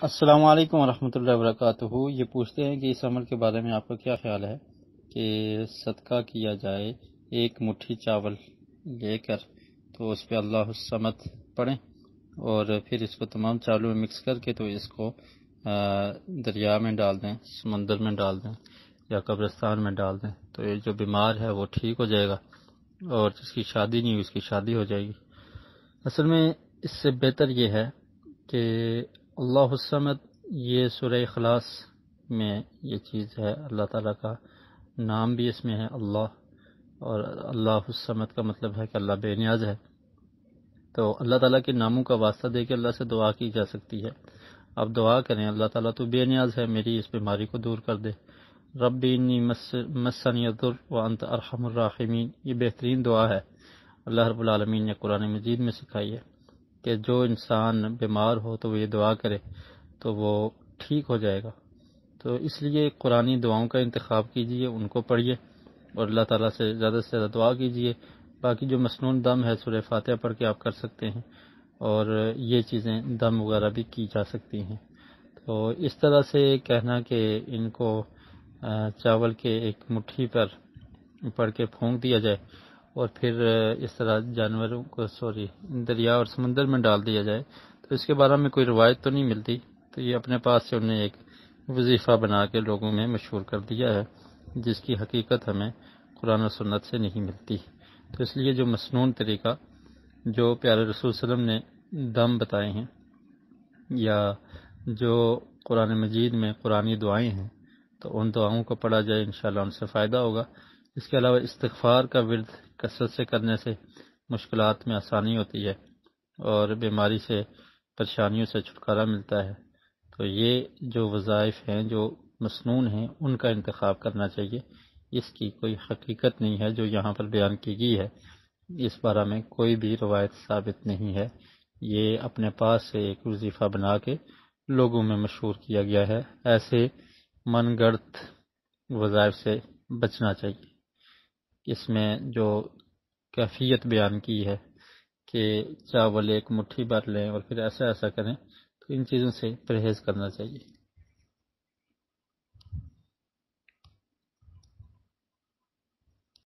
السلام علیکم ورحمۃ اللہ وبرکاتہ۔ یہ پوچھتے ہیں کہ اس عمل کے بارے میں آپ کا کیا خیال ہے کہ صدقہ کیا جائے ایک مٹھی چاول لے کر، تو اس پہ اللہ الصمد پڑھیں اور پھر اس کو تمام چاولوں میں مکس کر کے تو اس کو دریا میں ڈال دیں، سمندر میں ڈال دیں یا قبرستان میں ڈال دیں، تو یہ جو بیمار ہے وہ ٹھیک ہو جائے گا، اور جس کی شادی نہیں ہوئی اس کی شادی ہو جائے گی۔ اصل میں اس سے بہتر یہ ہے کہ اللہ الصمد، یہ سورہ اخلاص میں یہ چیز ہے، اللہ تعالیٰ کا نام بھی اس میں ہے اللہ، اور اللہ الصمد کا مطلب ہے کہ اللہ بے نیاز ہے۔ تو اللہ تعالیٰ کے ناموں کا واسطہ دے کے اللہ سے دعا کی جا سکتی ہے۔ آپ دعا کریں، اللہ تعالیٰ تو بے نیاز ہے، میری اس بیماری کو دور کر دے۔ ربی انی مسنی الضر وانت ارحم الراحمین، یہ بہترین دعا ہے، اللہ رب العالمین نے قرآن مجید میں سکھائی ہے کہ جو انسان بیمار ہو تو وہ یہ دعا کرے تو وہ ٹھیک ہو جائے گا۔ تو اس لیے قرآنی دعاؤں کا انتخاب کیجئے، ان کو پڑھیے اور اللہ تعالیٰ سے زیادہ دعا کیجئے۔ باقی جو مسنون دم ہے سورہ فاتحہ پڑھ کے آپ کر سکتے ہیں، اور یہ چیزیں دم وغیرہ بھی کی جا سکتی ہیں۔ تو اس طرح سے کہنا کہ ان کو چاول کے ایک مٹھی پر پڑھ کے پھونک دیا جائے اور پھر اس طرح جانوروں کو دریا اور سمندر میں ڈال دیا جائے، تو اس کے بارے میں کوئی روایت تو نہیں ملتی، تو یہ اپنے پاس سے انہیں ایک وظیفہ بنا کے لوگوں میں مشہور کر دیا ہے، جس کی حقیقت ہمیں قرآن و سنت سے نہیں ملتی۔ تو اس لیے جو مسنون طریقہ جو پیارے رسول صلی اللہ علیہ وسلم نے دم بتائے ہیں، یا جو قرآن مجید میں قرآنی دعائیں ہیں، تو ان دعاؤں کو پڑھا جائے، انشاءاللہ ان سے فائدہ ہوگا۔ اس کے علاوہ استغفار کا ورد کثرت سے کرنے سے مشکلات میں آسانی ہوتی ہے اور بیماری سے، پریشانیوں سے چھٹکارا ملتا ہے۔ تو یہ جو وظائف ہیں جو مسنون ہیں ان کا انتخاب کرنا چاہیے۔ اس کی کوئی حقیقت نہیں ہے جو یہاں پر بیان کی گئی ہے، اس بارے میں کوئی بھی روایت ثابت نہیں ہے، یہ اپنے پاس سے ایک وظیفہ بنا کے لوگوں میں مشہور کیا گیا ہے۔ ایسے من گڑت وظائف سے بچنا چاہیے۔ اس میں جو کیفیت بیان کی ہے کہ چاول ایک مٹھی بھر لیں اور پھر ایسا کریں، تو ان چیزوں سے پرہیز کرنا چاہیے۔